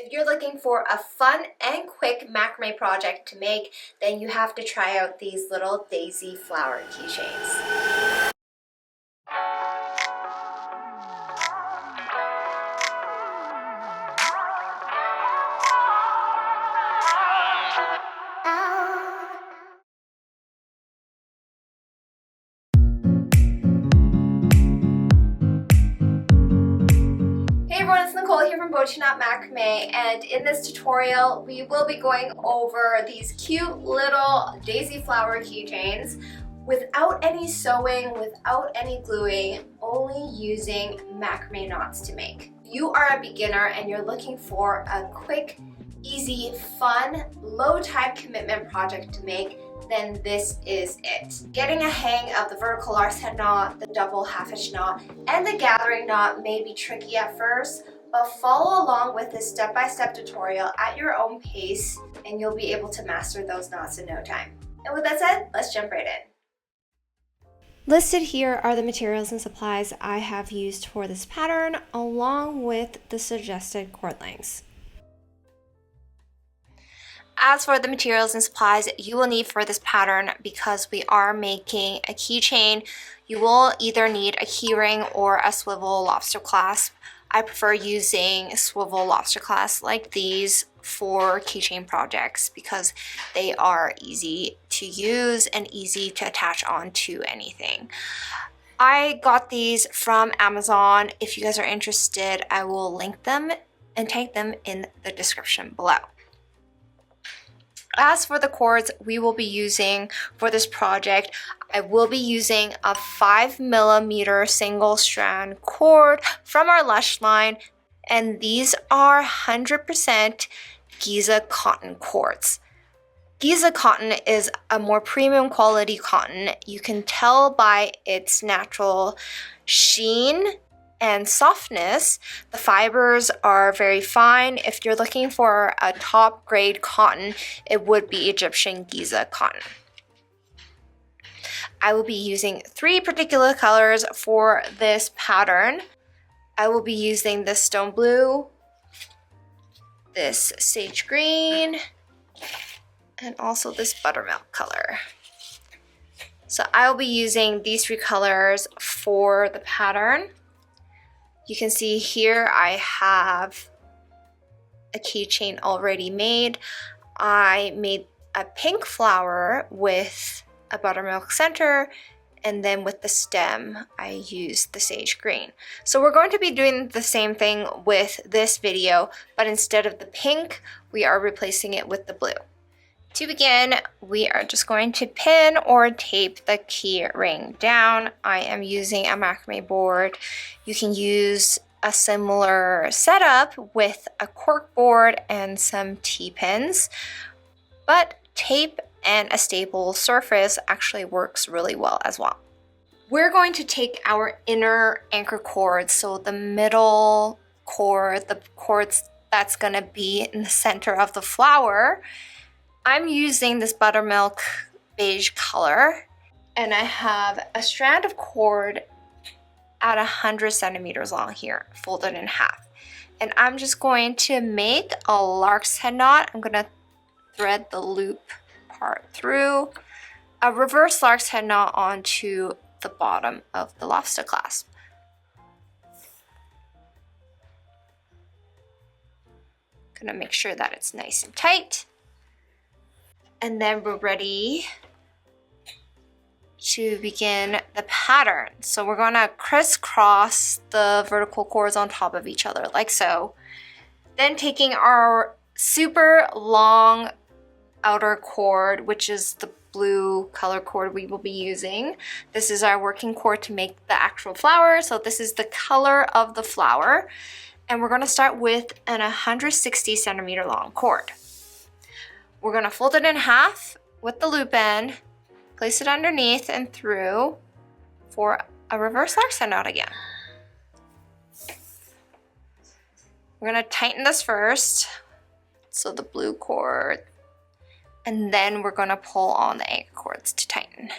If you're looking for a fun and quick macrame project to make, then you have to try out these little daisy flower keychains. Hey everyone, it's Nicole here from Bochiknot Macrame, and in this tutorial we will be going over these cute little daisy flower keychains without any sewing, without any gluing, only using macrame knots to make. If you are a beginner and you're looking for a quick, easy, fun, low time commitment project to make, then this is it. Getting a hang of the vertical Lark's head knot, the double half hitch knot, and the gathering knot may be tricky at first, but follow along with this step-by-step tutorial at your own pace and you'll be able to master those knots in no time. And with that said, let's jump right in. Listed here are the materials and supplies I have used for this pattern, along with the suggested cord lengths. As for the materials and supplies you will need for this pattern, because we are making a keychain, you will either need a keyring or a swivel lobster clasp. I prefer using swivel lobster clasps like these for keychain projects because they are easy to use and easy to attach onto anything. I got these from Amazon. If you guys are interested, I will link them and tag them in the description below. As for the cords we will be using for this project, I will be using a 5mm single strand cord from our Lush line, and these are 100% Giza cotton cords. Giza cotton is a more premium quality cotton. You can tell by its natural sheen and softness. The fibers are very fine. If you're looking for a top grade cotton, it would be Egyptian Giza cotton. I will be using 3 particular colors for this pattern. I will be using this stone blue, this sage green, and also this buttermilk color. So I will be using these 3 colors for the pattern. You can see here I have a keychain already made. I made a pink flower with a buttermilk center, and then with the stem I used the sage green. So we're going to be doing the same thing with this video, but instead of the pink, we are replacing it with the blue. To begin, we are just going to pin or tape the key ring down. I am using a macrame board. You can use a similar setup with a cork board and some T-pins, but tape and a stable surface actually works really well as well. We're going to take our inner anchor cord, so the middle cord, the cords that's going to be in the center of the flower. I'm using this buttermilk beige color, and I have a strand of cord at 100 centimeters long here, folded in half. And I'm just going to make a lark's head knot. I'm gonna thread the loop part through, a reverse lark's head knot onto the bottom of the lobster clasp. Gonna make sure that it's nice and tight. And then we're ready to begin the pattern. So we're gonna crisscross the vertical cords on top of each other like so. Then taking our super long outer cord, which is the blue color cord we will be using. This is our working cord to make the actual flower. So this is the color of the flower. And we're gonna start with an 160 centimeter long cord. We're gonna fold it in half with the loop end, place it underneath and through for a reverse lark's head knot again. We're gonna tighten this first, so the blue cord, and then we're gonna pull on the anchor cords to tighten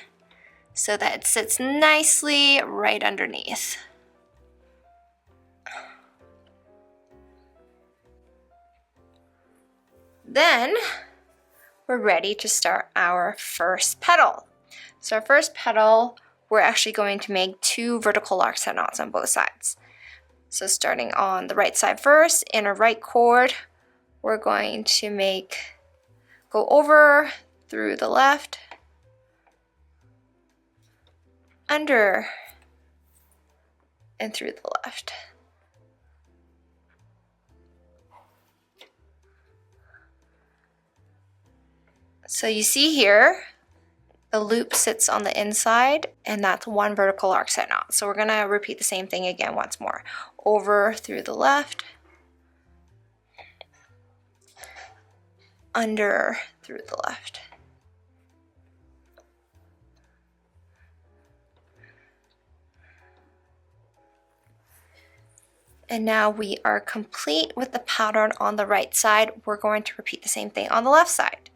so that it sits nicely right underneath. Then we're ready to start our first petal. So our first petal, we're actually going to make 2 vertical lark set knots on both sides. So starting on the right side first, in a right cord, we're going to go over through the left, under, and through the left. So you see here, the loop sits on the inside, and that's 1 vertical lark set knot. So we're gonna repeat the same thing again once more. Over through the left, under through the left. And now we are complete with the pattern on the right side. We're going to repeat the same thing on the left side,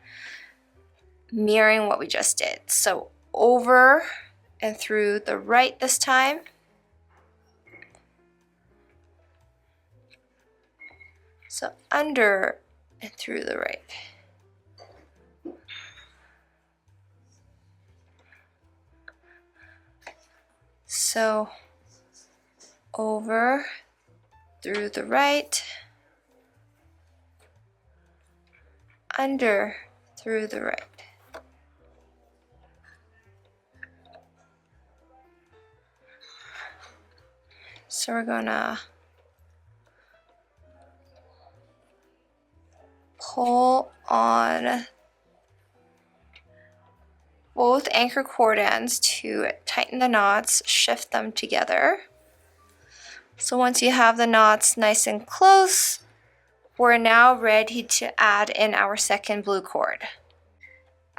mirroring what we just did. So over and through the right this time. So under and through the right. So over, through the right, under, through the right. So we're gonna pull on both anchor cord ends to tighten the knots, shift them together. So once you have the knots nice and close, we're now ready to add in our second blue cord.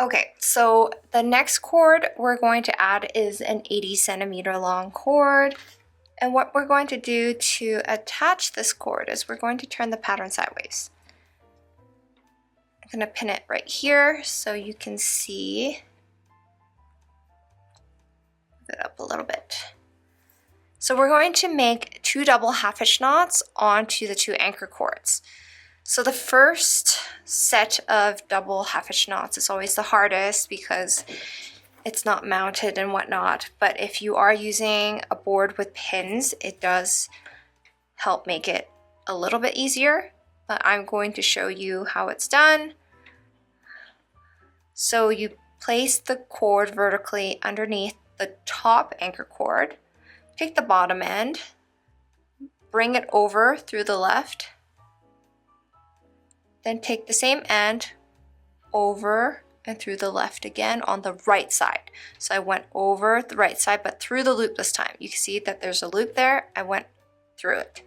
Okay, so the next cord we're going to add is an 80 centimeter long cord. And what we're going to do to attach this cord is we're going to turn the pattern sideways. I'm going to pin it right here so you can see. Move it up a little bit. So we're going to make 2 double half hitch knots onto the 2 anchor cords. So the first set of double half hitch knots is always the hardest because it's not mounted and whatnot, but if you are using a board with pins, it does help make it a little bit easier. But I'm going to show you how it's done. So you place the cord vertically underneath the top anchor cord, take the bottom end, bring it over through the left, then take the same end over and through the left again on the right side. So I went over the right side, but through the loop this time. You can see that there's a loop there. I went through it.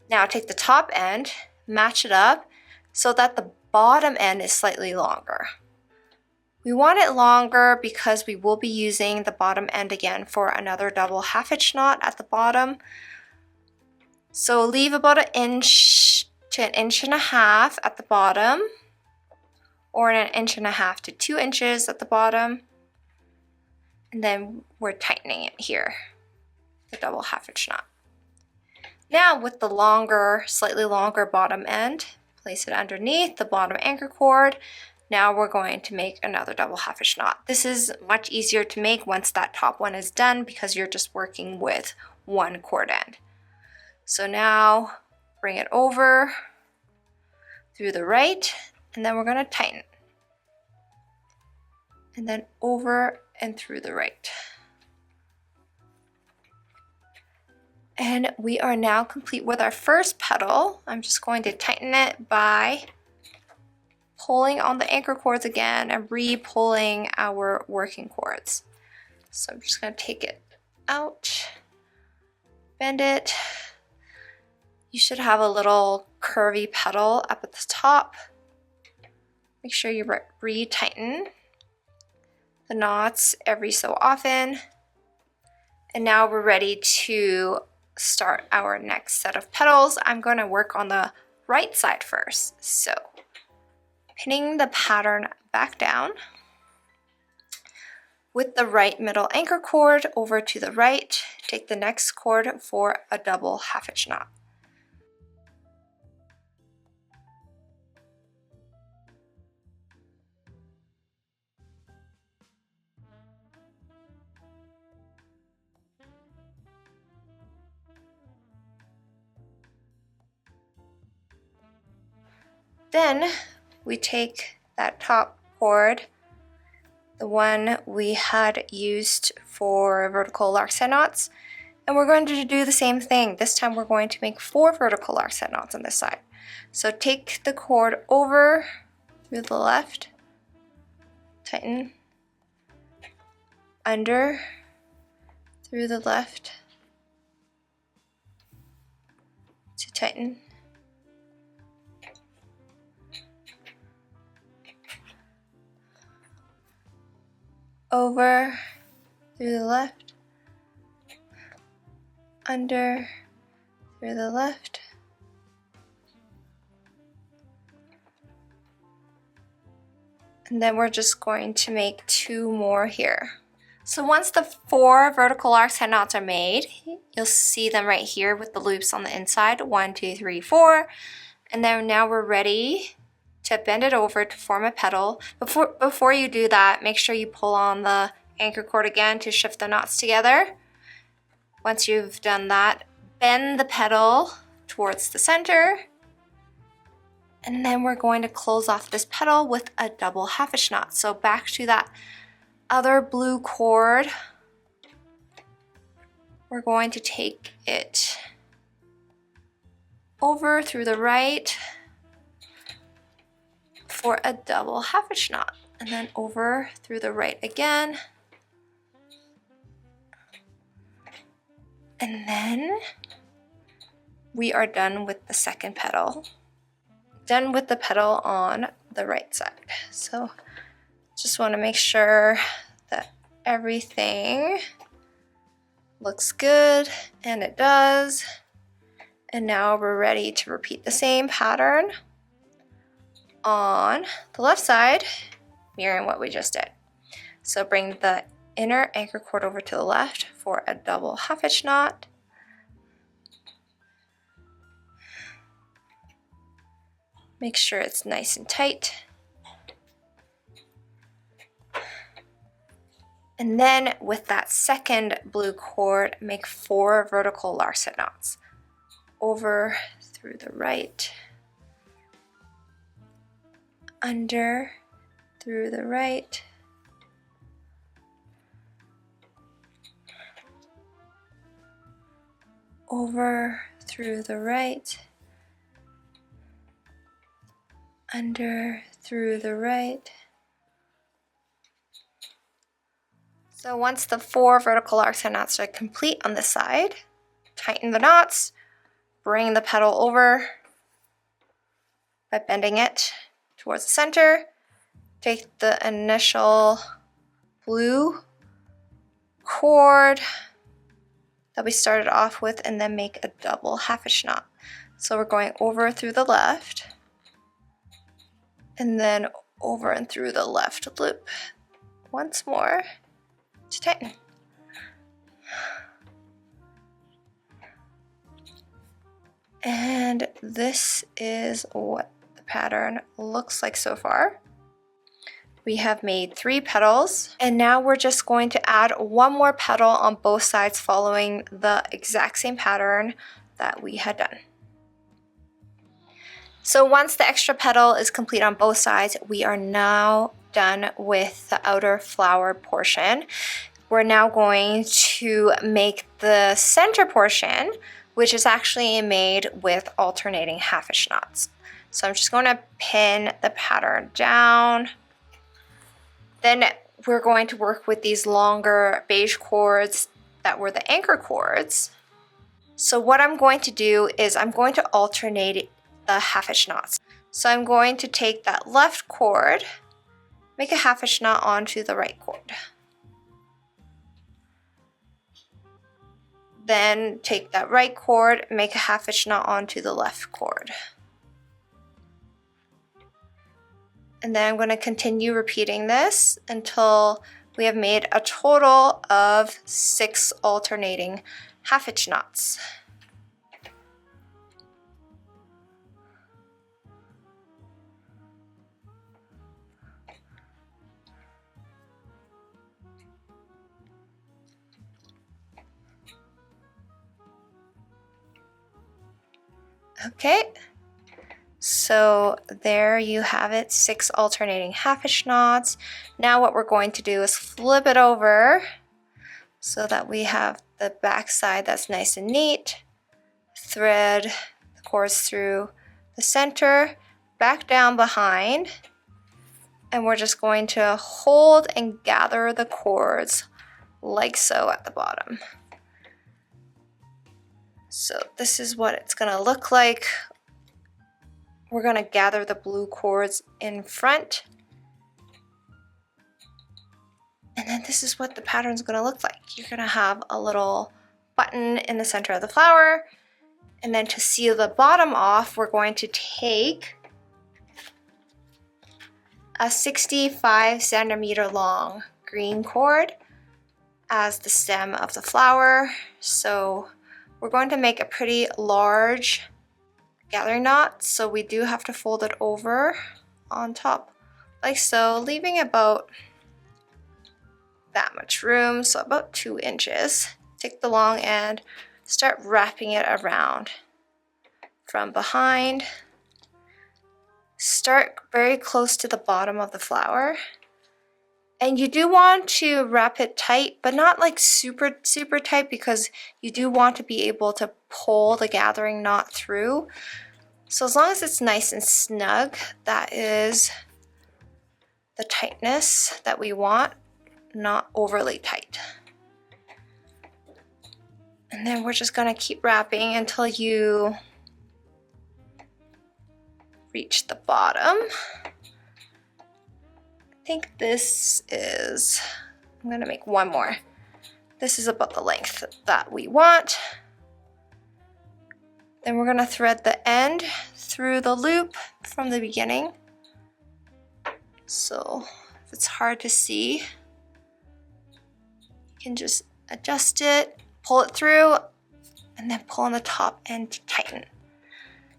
Now take the top end, match it up so that the bottom end is slightly longer. We want it longer because we will be using the bottom end again for another double half hitch knot at the bottom. So leave about 1 inch to 1.5 inches at the bottom, or 1.5 inches to 2 inches at the bottom. And then we're tightening it here, the double half hitch knot. Now with the longer, slightly longer bottom end, place it underneath the bottom anchor cord. Now we're going to make another double half hitch knot. This is much easier to make once that top one is done because you're just working with 1 cord end. So now bring it over through the right, and then we're going to tighten. And then over and through the right. And we are now complete with our first petal. I'm just going to tighten it by pulling on the anchor cords again and re-pulling our working cords. So I'm just going to take it out, bend it. You should have a little curvy petal up at the top. Make sure you re-tighten the knots every so often. And now we're ready to start our next set of petals. I'm going to work on the right side first. So pinning the pattern back down with the right middle anchor cord over to the right, take the next cord for a double half hitch knot. Then we take that top cord, the one we had used for vertical lark's head knots, and we're going to do the same thing. This time we're going to make 4 vertical lark's head knots on this side. So take the cord over through the left, tighten, under, through the left, to tighten, over, through the left, under, through the left, and then we're just going to make 2 more here. So once the 4 vertical lark's head knots are made, you'll see them right here with the loops on the inside, 1, 2, 3, 4, and then now we're ready to bend it over to form a petal. Before you do that, make sure you pull on the anchor cord again to shift the knots together. Once you've done that, bend the petal towards the center, and then we're going to close off this petal with a double half hitch knot. So back to that other blue cord, we're going to take it over through the right for a double half hitch knot, and then over through the right again, and then we are done with the second petal, done with the petal on the right side. So just want to make sure that everything looks good, and it does. And now we're ready to repeat the same pattern on the left side, mirroring what we just did. So bring the inner anchor cord over to the left for a double half hitch knot. Make sure it's nice and tight. And then with that second blue cord, make 4 vertical lark's head knots. Over through the right, under, through the right, over, through the right, under, through the right. So once the 4 vertical lark's head knots are complete on this side, tighten the knots, bring the petal over by bending it towards the center. Take the initial blue cord that we started off with and then make a double half hitch knot. So we're going over through the left and then over and through the left loop. Once more to tighten. And this is what the pattern looks like so far. We have made 3 petals, and now we're just going to add 1 more petal on both sides following the exact same pattern that we had done. So once the extra petal is complete on both sides, we are now done with the outer flower portion. We're now going to make the center portion, which is actually made with alternating half hitch knots. So I'm just going to pin the pattern down. Then we're going to work with these longer beige cords that were the anchor cords. So what I'm going to do is I'm going to alternate the half hitch knots. So I'm going to take that left cord, make a half hitch knot onto the right cord. Then take that right cord, make a half hitch knot onto the left cord. And then I'm going to continue repeating this until we have made a total of 6 alternating half hitch knots. Okay, So there you have it, 6 alternating half hitch knots. Now what we're going to do is flip it over so that we have the back side that's nice and neat. Thread the cords through the center, back down behind, and we're just going to hold and gather the cords like so at the bottom. So this is what it's gonna look like. We're gonna gather the blue cords in front. And then this is what the pattern's gonna look like. You're gonna have a little button in the center of the flower. And then to seal the bottom off, we're going to take a 65 centimeter long green cord as the stem of the flower. So we're going to make a pretty large gathering knot, so we do have to fold it over on top like so, leaving about that much room, so about 2 inches. Take the long end, start wrapping it around from behind. Start very close to the bottom of the flower, and you do want to wrap it tight, but not like super tight, because you do want to be able to pull the gathering knot through. So as long as it's nice and snug, that is the tightness that we want, not overly tight. And then we're just gonna keep wrapping until you reach the bottom. I think this is, I'm gonna make one more. This is about the length that we want. Then we're gonna thread the end through the loop from the beginning. So if it's hard to see, you can just adjust it, pull it through, and then pull on the top end to tighten.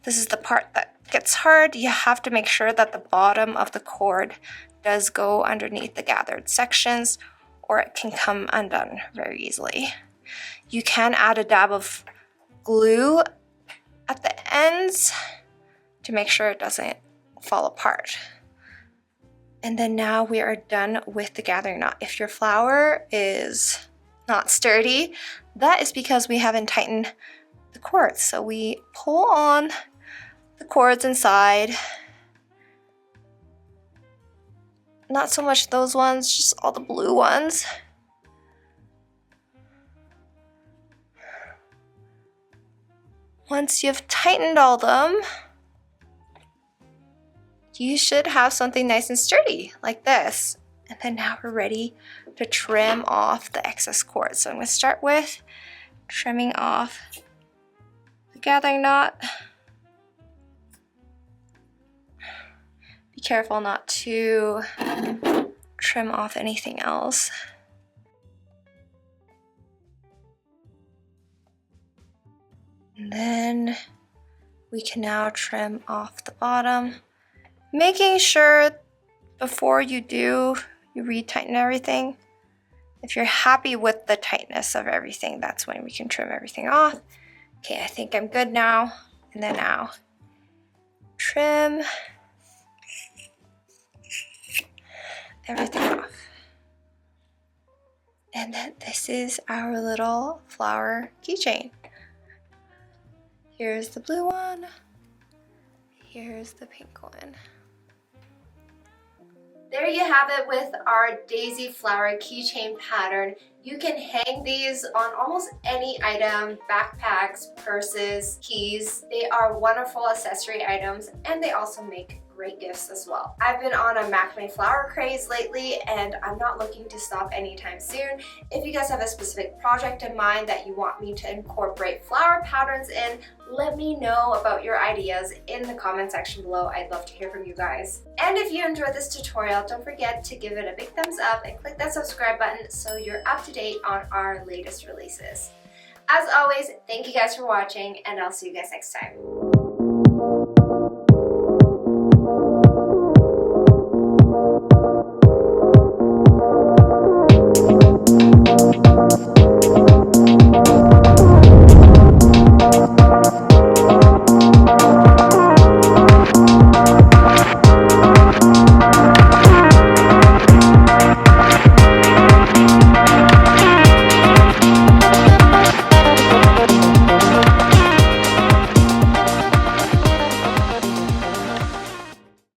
This is the part that gets hard. You have to make sure that the bottom of the cord does go underneath the gathered sections, or it can come undone very easily. You can add a dab of glue at the ends to make sure it doesn't fall apart. And then now we are done with the gathering knot. If your flower is not sturdy, that is because we haven't tightened the cords. So we pull on the cords inside. Not so much those ones, just all the blue ones. Once you've tightened all them, you should have something nice and sturdy like this. And then now we're ready to trim off the excess cord. So I'm going to start with trimming off the gathering knot. Be careful not to trim off anything else. And then we can now trim off the bottom, making sure before you retighten everything. If you're happy with the tightness of everything, that's when we can trim everything off. Okay, I think I'm good now. And then now trim everything off. And then this is our little flower keychain. Here's the blue one. Here's the pink one. There you have it with our daisy flower keychain pattern. You can hang these on almost any item, backpacks, purses, keys. They are wonderful accessory items, and they also make great gifts as well. I've been on a macrame flower craze lately, and I'm not looking to stop anytime soon. If you guys have a specific project in mind that you want me to incorporate flower patterns in, let me know about your ideas in the comment section below. I'd love to hear from you guys. And if you enjoyed this tutorial, don't forget to give it a big thumbs up and click that subscribe button so you're up to date on our latest releases. As always, thank you guys for watching, and I'll see you guys next time.